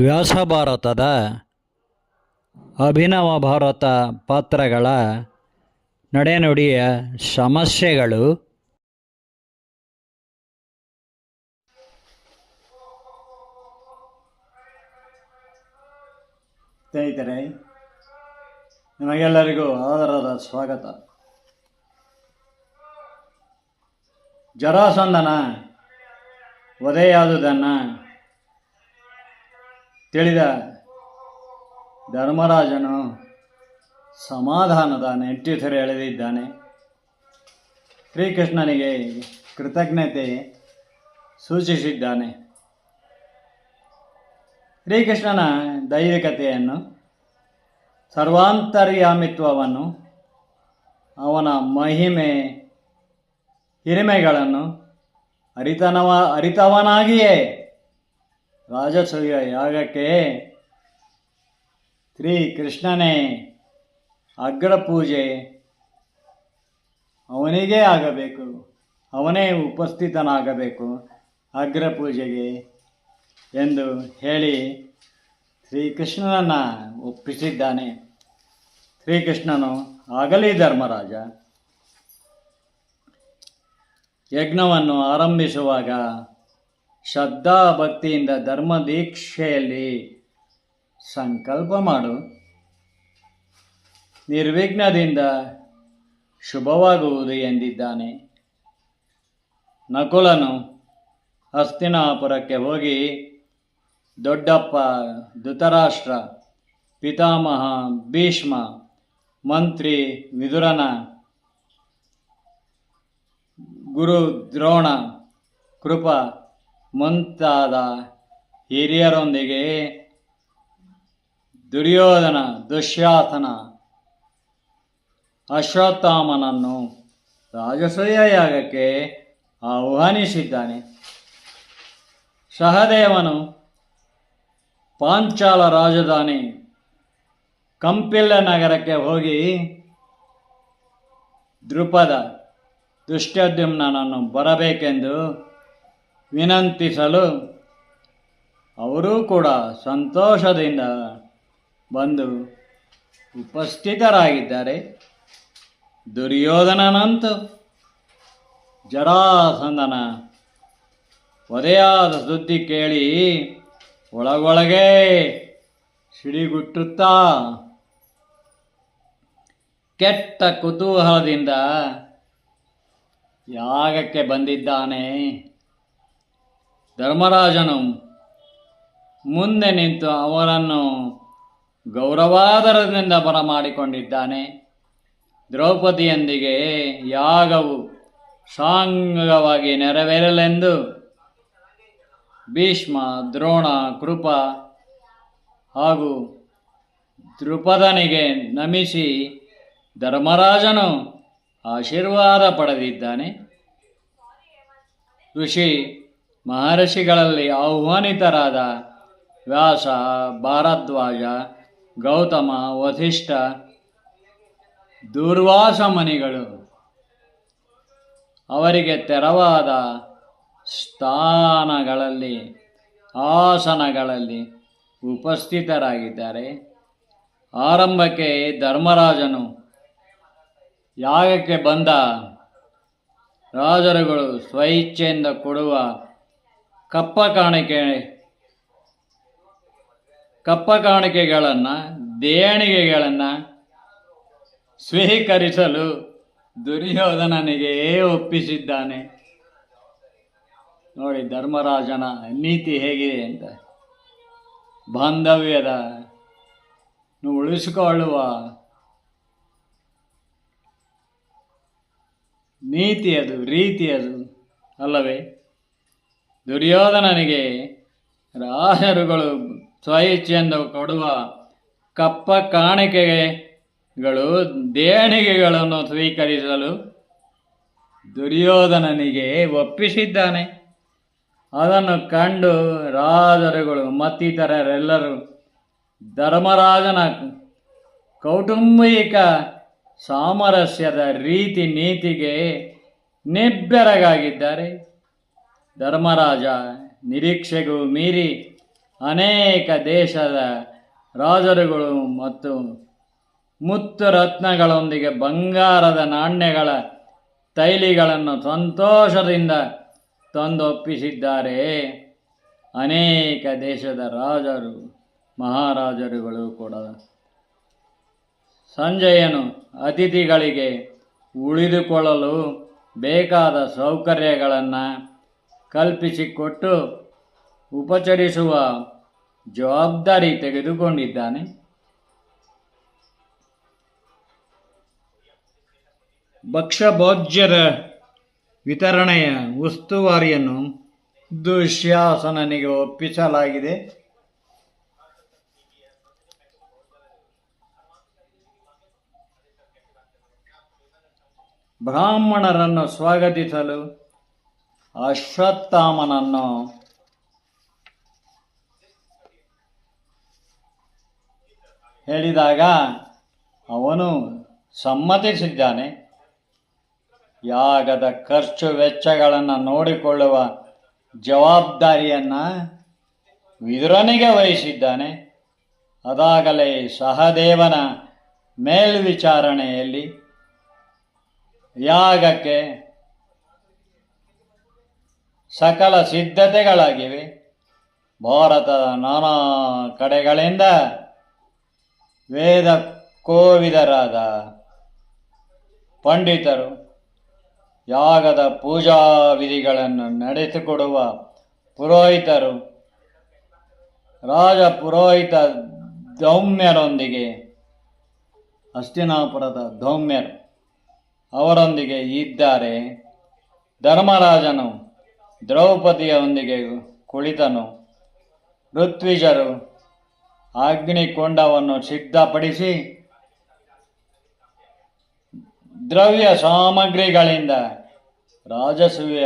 ವ್ಯಾಸಭಾರತದ ಅಭಿನವ ಭಾರತ ಪಾತ್ರಗಳ ನಡೆನುಡಿಯ ಸಮಸ್ಯೆಗಳು. ಸ್ನೇಹಿತರೆ, ನಿಮಗೆಲ್ಲರಿಗೂ ಆದರದ ಸ್ವಾಗತ. ಜರಾಸಂಧನ ವಧೆಯಾದುದನ್ನು ತಿಳಿದ ಧರ್ಮರಾಜನು ಸಮಾಧಾನದ ನೆಟ್ಟಿಸರು ಎಳೆದಿದ್ದಾನೆ. ಶ್ರೀಕೃಷ್ಣನಿಗೆ ಕೃತಜ್ಞತೆ ಸೂಚಿಸಿದ್ದಾನೆ. ಶ್ರೀಕೃಷ್ಣನ ದೈವಿಕತೆಯನ್ನು, ಸರ್ವಾಂತರ್ಯಾಮಿತ್ವವನ್ನು, ಅವನ ಮಹಿಮೆ ಹಿರಿಮೆಗಳನ್ನು ಅರಿತವನಾಗಿಯೇ ರಾಜಸೂಯ ಯಾಗಕ್ಕೆ ಶ್ರೀಕೃಷ್ಣನೇ ಅಗ್ರಪೂಜೆ ಅವನಿಗೇ ಆಗಬೇಕು, ಅವನೇ ಉಪಸ್ಥಿತನಾಗಬೇಕು ಅಗ್ರಪೂಜೆಗೆ ಎಂದು ಹೇಳಿ ಶ್ರೀಕೃಷ್ಣನನ್ನು ಒಪ್ಪಿಸಿದ್ದಾನೆ. ಶ್ರೀಕೃಷ್ಣನು ಆಗಲಿ ಧರ್ಮರಾಜ, ಯಜ್ಞವನ್ನು ಆರಂಭಿಸುವಾಗ ಶ್ರದ್ಧಾ ಭಕ್ತಿಯಿಂದ ಧರ್ಮ ದೀಕ್ಷೆಯಲ್ಲಿ ಸಂಕಲ್ಪ ಮಾಡು. ನಿರ್ವಿಘ್ನದಿಂದ ಶುಭವಾಗುವುದು ಎಂದಿದ್ದಾನೆ. ನಕುಲನು ಹಸ್ತಿನಾಪುರಕ್ಕೆ ಹೋಗಿ ದೊಡ್ಡಪ್ಪ ಧೃತರಾಷ್ಟ್ರ, ಪಿತಾಮಹ ಭೀಷ್ಮ, ಮಂತ್ರಿ ವಿದುರನ, ಗುರು ದ್ರೋಣ, ಕೃಪ ಮುಂತಾದ ಹಿರಿಯರೊಂದಿಗೆ ದುರ್ಯೋಧನ, ದುಶ್ಯಾಸನ, ಅಶ್ವತ್ಥಾಮನನ್ನು ರಾಜಸೂಯ ಯಾಗಕ್ಕೆ ಆಹ್ವಾನಿಸಿದ್ದಾನೆ. ಸಹದೇವನು ಪಾಂಚಾಲ ರಾಜಧಾನಿ ಕಂಪಿಲ್ಲ ನಗರಕ್ಕೆ ಹೋಗಿ ದೃಪದ, ದುಷ್ಟದ್ಯುಮ್ನನನ್ನು ಬರಬೇಕೆಂದು ವಿನಂತಿಸಲು ಅವರೂ ಕೂಡ ಸಂತೋಷದಿಂದ ಬಂದು ಉಪಸ್ಥಿತರಾಗಿದ್ದಾರೆ. ದುರ್ಯೋಧನನಂತೂ ಜರಾಸಂಧನ ವಧೆಯಾದ ಸುದ್ದಿ ಕೇಳಿ ಒಳಗೊಳಗೆ ಸಿಡಿಗುಟ್ಟುತ್ತಾ ಕೆಟ್ಟ ಕುತೂಹಲದಿಂದ ಯಾಗಕ್ಕೆ ಬಂದಿದ್ದಾನೆ. ಧರ್ಮರಾಜನು ಮುಂದೆ ನಿಂತು ಅವರನ್ನು ಗೌರವಾದರದಿಂದ ಬರಮಾಡಿಕೊಂಡಿದ್ದಾನೆ. ದ್ರೌಪದಿಯೊಂದಿಗೆ ಯಾಗವು ಸಾಂಗವಾಗಿ ನೆರವೇರಲೆಂದು ಭೀಷ್ಮ, ದ್ರೋಣ, ಕೃಪ ಹಾಗೂ ದೃಪದನಿಗೆ ನಮಿಸಿ ಧರ್ಮರಾಜನು ಆಶೀರ್ವಾದ ಪಡೆದಿದ್ದಾನೆ. ಋಷಿ ಮಹರ್ಷಿಗಳಲ್ಲಿ ಆಹ್ವಾನಿತರಾದ ವ್ಯಾಸ, ಭಾರದ್ವಾಜ, ಗೌತಮ, ವಸಿಷ್ಠ, ದೂರ್ವಾಸ ಮುನಿಗಳು ಅವರಿಗೆ ತೆರವಾದ ಸ್ಥಾನಗಳಲ್ಲಿ, ಆಸನಗಳಲ್ಲಿ ಉಪಸ್ಥಿತರಾಗಿದ್ದಾರೆ. ಆರಂಭಕ್ಕೆ ಧರ್ಮರಾಜನು ಯಾಗಕ್ಕೆ ಬಂದ ರಾಜರುಗಳು ಸ್ವಇಚ್ಛೆಯಿಂದ ಕೊಡುವ ಕಪ್ಪ ಕಾಣಿಕೆಗಳನ್ನು, ದೇಣಿಗೆಗಳನ್ನು ಸ್ವೀಕರಿಸಲು ದುರ್ಯೋಧನನಿಗೆ ಒಪ್ಪಿಸಿದ್ದಾನೆ. ನೋಡಿ ಧರ್ಮರಾಜನ ನೀತಿ ಹೇಗಿದೆ ಅಂತ. ಬಾಂಧವ್ಯದ ಉಳಿಸಿಕೊಳ್ಳುವ ನೀತಿಯದು, ರೀತಿಯದು ಅಲ್ಲವೇ? ದುರ್ಯೋಧನನಿಗೆ ರಾಜರುಗಳು ಸ್ವಇಚ್ಛೆಯಿಂದ ಕೊಡುವ ಕಪ್ಪ ಕಾಣಿಕೆಗಳು, ದೇಣಿಗೆಗಳನ್ನು ಸ್ವೀಕರಿಸಲು ದುರ್ಯೋಧನನಿಗೆ ಒಪ್ಪಿಸಿದ್ದಾನೆ. ಅದನ್ನು ಕಂಡು ರಾಜರುಗಳು ಮತ್ತಿತರರೆಲ್ಲರೂ ಧರ್ಮರಾಜನ ಕೌಟುಂಬಿಕ ಸಾಮರಸ್ಯದ ರೀತಿ ನೀತಿಗೆ ನಿಬ್ಬೆರಗಾಗಿದ್ದಾರೆ. ಧರ್ಮರಾಜ ನಿರೀಕ್ಷೆಗೂ ಮೀರಿ ಅನೇಕ ದೇಶದ ರಾಜರುಗಳು ಮತ್ತು ಮುತ್ತು ರತ್ನಗಳೊಂದಿಗೆ ಬಂಗಾರದ ನಾಣ್ಯಗಳ ತೈಲಿಗಳನ್ನು ಸಂತೋಷದಿಂದ ತಂದೊಪ್ಪಿಸಿದ್ದಾರೆ. ಅನೇಕ ದೇಶದ ರಾಜರು ಮಹಾರಾಜರುಗಳು ಕೂಡ ಸಂಜಯನು ಅತಿಥಿಗಳಿಗೆ ಉಳಿದುಕೊಳ್ಳಲು ಬೇಕಾದ ಸೌಕರ್ಯಗಳನ್ನು ಕಲ್ಪಿಸಿಕೊಟ್ಟು ಉಪಚರಿಸುವ ಜವಾಬ್ದಾರಿ ತೆಗೆದುಕೊಂಡಿದ್ದಾನೆ. ಭಕ್ಷ್ಯಭೋಜ್ಯರ ವಿತರಣೆಯ ಉಸ್ತುವಾರಿಯನ್ನು ದುಶ್ಯಾಸನನಿಗೆ ಒಪ್ಪಿಸಲಾಗಿದೆ. ಬ್ರಾಹ್ಮಣರನ್ನು ಸ್ವಾಗತಿಸಲು ಅಶ್ವತ್ಥಾಮನನ್ನು ಹೇಳಿದಾಗ ಅವನು ಸಮ್ಮತಿಸಿದ್ದಾನೆ. ಯಾಗದ ಖರ್ಚು ವೆಚ್ಚಗಳನ್ನು ನೋಡಿಕೊಳ್ಳುವ ಜವಾಬ್ದಾರಿಯನ್ನು ವಿದುರನಿಗೆ ವಹಿಸಿದ್ದಾನೆ. ಅದಾಗಲೇ ಸಹದೇವನ ಮೇಲ್ವಿಚಾರಣೆಯಲ್ಲಿ ಯಾಗಕ್ಕೆ ಸಕಲ ಸಿದ್ಧತೆಗಳಾಗಿವೆ. ಭಾರತದ ನಾನಾ ಕಡೆಗಳಿಂದ ವೇದ ಕೋವಿದರಾದ ಪಂಡಿತರು ಯಾಗದ ಪೂಜಾ ವಿಧಿಗಳನ್ನು ನಡೆಸಿಕೊಡುವ ಪುರೋಹಿತರು, ರಾಜ ಪುರೋಹಿತ ಧೌಮ್ಯರೊಂದಿಗೆ, ಹಸ್ತಿನಾಪುರದ ಧೌಮ್ಯರು ಅವರೊಂದಿಗೆ ಇದ್ದಾರೆ. ಧರ್ಮರಾಜನು ದ್ರೌಪದಿಯೊಂದಿಗೆ ಕುಳಿತನು. ಋತ್ವಿಜರು ಅಗ್ನಿಕೊಂಡವನ್ನು ಸಿದ್ಧಪಡಿಸಿ ದ್ರವ್ಯ ಸಾಮಗ್ರಿಗಳಿಂದ ರಾಜಸೂಯ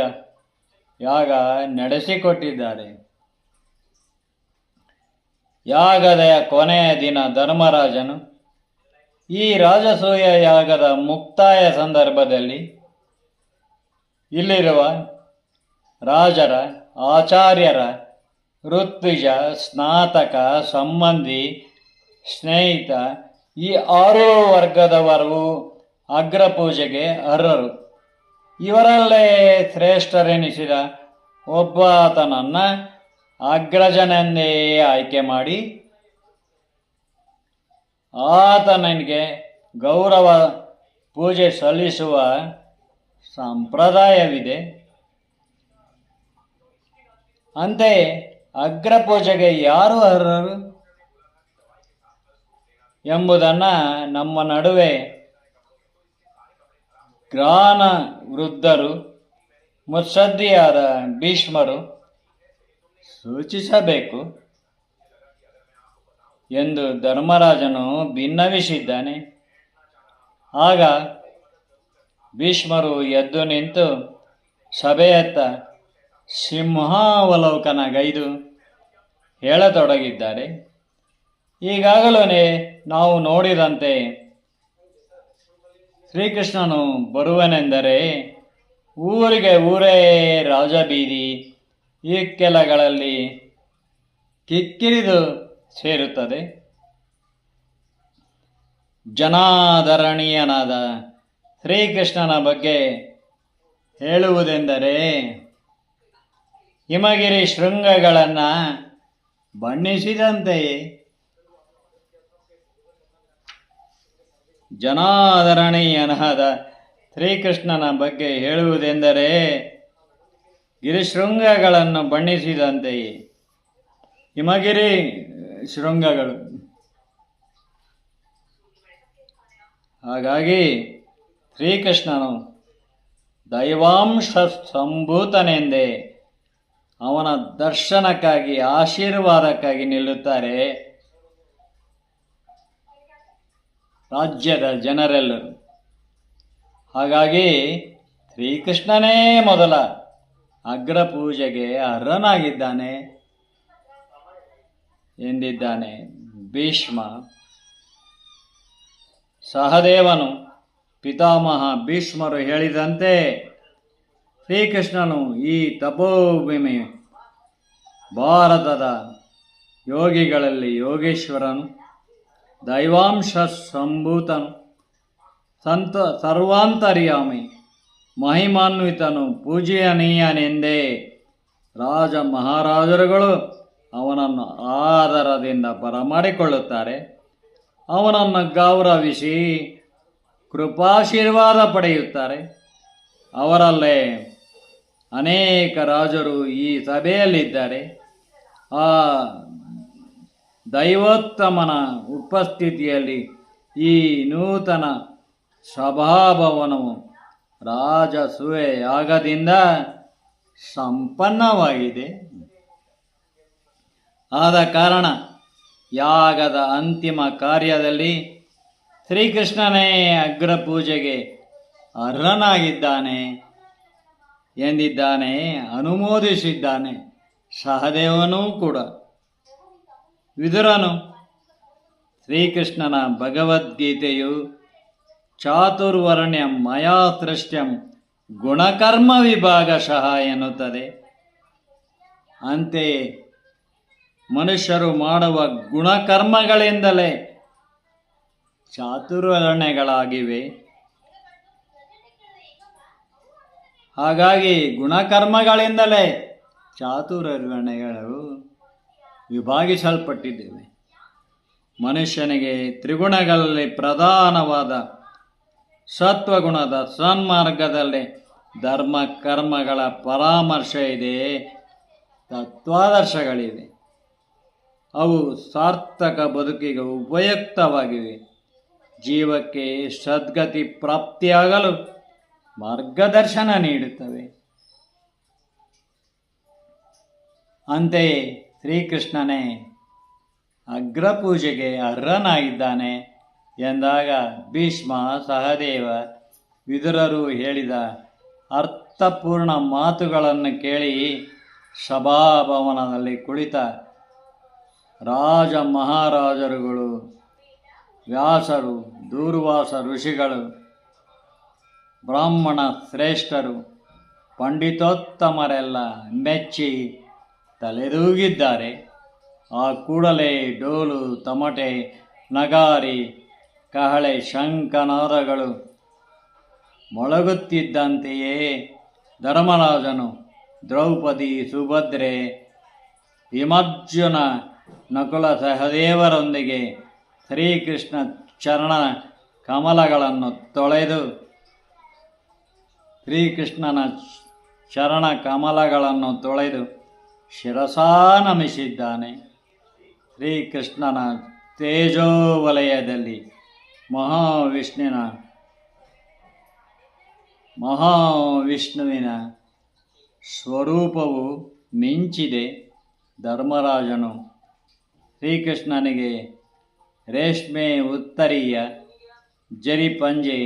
ಯಾಗ ನಡೆಸಿಕೊಟ್ಟಿದ್ದಾರೆ. ಯಾಗದ ಕೊನೆಯ ದಿನ ಧರ್ಮರಾಜನು ಈ ರಾಜಸೂಯ ಯಾಗದ ಮುಕ್ತಾಯ ಸಂದರ್ಭದಲ್ಲಿ ಇಲ್ಲಿರುವ ರಾಜರ, ಆಚಾರ್ಯರ, ಋತ್ವಿಜ, ಸ್ನಾತಕ, ಸಂಬಂಧಿ, ಸ್ನೇಹಿತ ಈ 6 ವರ್ಗದವರು ಅಗ್ರಪೂಜೆಗೆ ಅರ್ಹರು. ಇವರಲ್ಲೇ ಶ್ರೇಷ್ಠರೆನಿಸಿದ ಒಬ್ಬಾತನನ್ನು ಅಗ್ರಜನೆಂದೇ ಆಯ್ಕೆ ಮಾಡಿ ಆತನಿಗೆ ಗೌರವ ಪೂಜೆ ಸಲ್ಲಿಸುವ ಸಂಪ್ರದಾಯವಿದೆ. ಅಂತೆಯೇ ಅಗ್ರಪೂಜೆಗೆ ಯಾರು ಅರ್ಹರು ಎಂಬುದನ್ನು ನಮ್ಮ ನಡುವೆ ಜ್ಞಾನ ವೃದ್ಧರು, ಮುತ್ಸದ್ದಿಯಾದ ಭೀಷ್ಮರು ಸೂಚಿಸಬೇಕು ಎಂದು ಧರ್ಮರಾಜನು ಭಿನ್ನವಿಸಿದ್ದಾನೆ. ಆಗ ಭೀಷ್ಮರು ಎದ್ದು ನಿಂತು ಸಭೆಯತ್ತ ಸಿಂಹಾವಲೋಕನಗೈದು ಹೇಳತೊಡಗಿದ್ದಾರೆ. ಈಗಾಗಲೇ ನಾವು ನೋಡಿದಂತೆ ಶ್ರೀಕೃಷ್ಣನು ಬರುವನೆಂದರೆ ಊರಿಗೆ ಊರೇ ರಾಜಬೀದಿ ಇಕ್ಕೆಲಗಳಲ್ಲಿ ಕಿಕ್ಕಿರಿದು ಸೇರುತ್ತದೆ. ಜನಾದರಣೀಯನಾದ ಶ್ರೀಕೃಷ್ಣನ ಬಗ್ಗೆ ಹೇಳುವುದೆಂದರೆ ಹಿಮಗಿರಿ ಶೃಂಗಗಳನ್ನು ಬಣ್ಣಿಸಿದಂತೆಯೇ. ಜನಾದರಣೀಯನಾದ ಶ್ರೀಕೃಷ್ಣನ ಬಗ್ಗೆ ಹೇಳುವುದೆಂದರೆ ಗಿರಿಶೃಂಗಗಳನ್ನು ಬಣ್ಣಿಸಿದಂತೆಯೇ. ಹಿಮಗಿರಿ ಶೃಂಗಗಳು. ಹಾಗಾಗಿ ಶ್ರೀಕೃಷ್ಣನು ದೈವಾಂಶ ಸಂಭೂತನೆಂದೇ ಅವನ ದರ್ಶನಕ್ಕಾಗಿ, ಆಶೀರ್ವಾದಕ್ಕಾಗಿ ನಿಲ್ಲುತ್ತಾರೆ ರಾಜ್ಯದ ಜನರೆಲ್ಲರೂ. ಹಾಗಾಗಿ ಶ್ರೀಕೃಷ್ಣನೇ ಮೊದಲ ಅಗ್ರಪೂಜೆಗೆ ಅರ್ಹನಾಗಿದ್ದಾನೆ ಎಂದಿದ್ದಾನೆ ಭೀಷ್ಮ. ಸಹದೇವನು ಪಿತಾಮಹ ಭೀಷ್ಮರು ಹೇಳಿದಂತೆ ಶ್ರೀಕೃಷ್ಣನು ಈ ತಪೋಭೂಮಿ ಭಾರತದ ಯೋಗಿಗಳಲ್ಲಿ ಯೋಗೇಶ್ವರನು, ದೈವಾಂಶ ಸಂಭೂತನು, ಸರ್ವಾಂತರ್ಯಾಮಿ, ಮಹಿಮಾನ್ವಿತನು, ಪೂಜನೀಯನೆಂದೇ ರಾಜ ಮಹಾರಾಜರುಗಳು ಅವನನ್ನು ಆದರದಿಂದ ಬರಮಾಡಿಕೊಳ್ಳುತ್ತಾರೆ. ಅವನನ್ನು ಗೌರವಿಸಿ ಕೃಪಾಶೀರ್ವಾದ ಪಡೆಯುತ್ತಾರೆ. ಅವರಲ್ಲೇ ಅನೇಕ ರಾಜರು ಈ ಸಭೆಯಲ್ಲಿದ್ದಾರೆ. ಆ ದೈವೋತ್ತಮನ ಉಪಸ್ಥಿತಿಯಲ್ಲಿ ಈ ನೂತನ ಸಭಾಭವನವು ರಾಜಸೂಯ ಯಾಗದಿಂದ ಸಂಪನ್ನವಾಗಿದೆ. ಆದ ಕಾರಣ ಯಾಗದ ಅಂತಿಮ ಕಾರ್ಯದಲ್ಲಿ ಶ್ರೀಕೃಷ್ಣನೇ ಅಗ್ರಪೂಜೆಗೆ ಅರ್ಹನಾಗಿದ್ದಾನೆ ಎಂದಿದ್ದಾನೆ, ಅನುಮೋದಿಸಿದ್ದಾನೆ ಸಹದೇವನೂ ಕೂಡ. ವಿದುರನು ಶ್ರೀಕೃಷ್ಣನ ಭಗವದ್ಗೀತೆಯು ಚಾತುರ್ವರ್ಣ್ಯಂ ಮಯಾ ಸೃಷ್ಟ್ಯಂ ಗುಣಕರ್ಮ ವಿಭಾಗಶಃ ಎನ್ನುತ್ತದೆ. ಅಂತೆಯೇ ಮನುಷ್ಯರು ಮಾಡುವ ಗುಣಕರ್ಮಗಳಿಂದಲೇ ಚಾತುರ್ವರ್ಣ್ಯಗಳಾಗಿವೆ. ಹಾಗಾಗಿ ಗುಣಕರ್ಮಗಳಿಂದಲೇ ಚಾತುರ್ವರ್ಣ್ಯಗಳು ವಿಭಾಗಿಸಲ್ಪಟ್ಟಿದ್ದೇವೆ. ಮನುಷ್ಯನಿಗೆ ತ್ರಿಗುಣಗಳಲ್ಲಿ ಪ್ರಧಾನವಾದ ಸತ್ವಗುಣದ ಸನ್ಮಾರ್ಗದಲ್ಲಿ ಧರ್ಮ ಕರ್ಮಗಳ ಪರಾಮರ್ಶೆ ಇದೆ, ತತ್ವಾದರ್ಶಗಳಿವೆ. ಅವು ಸಾರ್ಥಕ ಬದುಕಿಗೆ ಉಪಯುಕ್ತವಾಗಿವೆ. ಜೀವಕ್ಕೆ ಸದ್ಗತಿ ಪ್ರಾಪ್ತಿಯಾಗಲು ಮಾರ್ಗದರ್ಶನ ನೀಡುತ್ತವೆ. ಅಂತೆಯೇ ಶ್ರೀಕೃಷ್ಣನೇ ಅಗ್ರಪೂಜೆಗೆ ಅರ್ಹನಾಗಿದ್ದಾನೆ ಎಂದಾಗ ಭೀಷ್ಮ, ಸಹದೇವ, ವಿದುರರು ಹೇಳಿದ ಅರ್ಥಪೂರ್ಣ ಮಾತುಗಳನ್ನು ಕೇಳಿ ಸಭಾಭವನದಲ್ಲಿ ಕುಳಿತ ರಾಜ ಮಹಾರಾಜರುಗಳು, ವ್ಯಾಸರು, ದೂರ್ವಾಸ ಋಷಿಗಳು, ಬ್ರಾಹ್ಮಣ ಶ್ರೇಷ್ಠರು, ಪಂಡಿತೋತ್ತಮರೆಲ್ಲ ಮೆಚ್ಚಿ ತಲೆದೂಗಿದ್ದಾರೆ. ಆ ಕೂಡಲೇ ಡೋಲು, ತಮಟೆ, ನಗಾರಿ, ಕಹಳೆ, ಶಂಖನಾದಗಳು ಮೊಳಗುತ್ತಿದ್ದಂತೆಯೇ ಧರ್ಮರಾಜನು ದ್ರೌಪದಿ, ಸುಭದ್ರೆ, ಹಿಮರ್ಜುನ, ನಕುಲ ಸಹದೇವರೊಂದಿಗೆ ಶ್ರೀಕೃಷ್ಣ ಚರಣ ಕಮಲಗಳನ್ನು ತೊಳೆದು ಶಿರಸಾ ನಮಿಸಿದ್ದಾನೆ. ಶ್ರೀಕೃಷ್ಣನ ತೇಜೋವಲಯದಲ್ಲಿ ಮಹಾವಿಷ್ಣುವಿನ ಸ್ವರೂಪವು ಮಿಂಚಿದೆ. ಧರ್ಮರಾಜನು ಶ್ರೀಕೃಷ್ಣನಿಗೆ ರೇಷ್ಮೆ ಉತ್ತರೀಯ, ಜರಿಪಂಜೆ,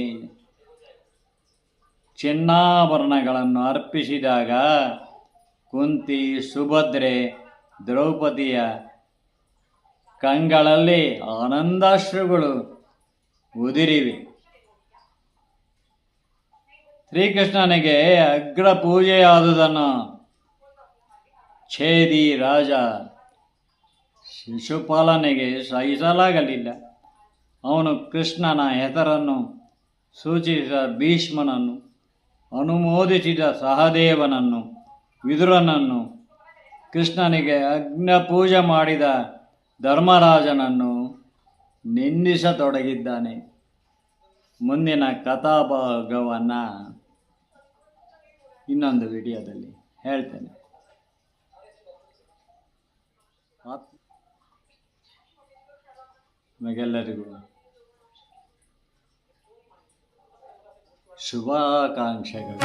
ಚಿನ್ನಾಭರಣಗಳನ್ನು ಅರ್ಪಿಸಿದಾಗ ಕುಂತಿ, ಸುಭದ್ರೆ, ದ್ರೌಪದಿಯ ಕಂಗಳಲ್ಲಿ ಆನಂದಾಶ್ರುಗಳು ಉದಿರಿವೆ. ಶ್ರೀಕೃಷ್ಣನಿಗೆ ಅಗ್ರ ಪೂಜೆಯಾದುದನ್ನು ಛೇದಿ ರಾಜ ಶಿಶುಪಾಲನಿಗೆ ಸಹಿಸಲಾಗಲಿಲ್ಲ. ಅವನು ಕೃಷ್ಣನ ಹೆಸರನ್ನು ಸೂಚಿಸಿದ ಭೀಷ್ಮನನ್ನು, ಅನುಮೋದಿಸಿದ ಸಹದೇವನನ್ನು, ವಿದುರನನ್ನು, ಕೃಷ್ಣನಿಗೆ ಅಗ್ನಪೂಜೆ ಮಾಡಿದ ಧರ್ಮರಾಜನನ್ನು ನಿಂದಿಸತೊಡಗಿದ್ದಾನೆ. ಮುಂದಿನ ಕಥಾಭಾಗವನ್ನು ಇನ್ನೊಂದು ವಿಡಿಯೋದಲ್ಲಿ ಹೇಳ್ತೇನೆ. ನಿಮಗೆಲ್ಲರಿಗೂ ಶುಭಾಕಾಂಕ್ಷೆಗಳು.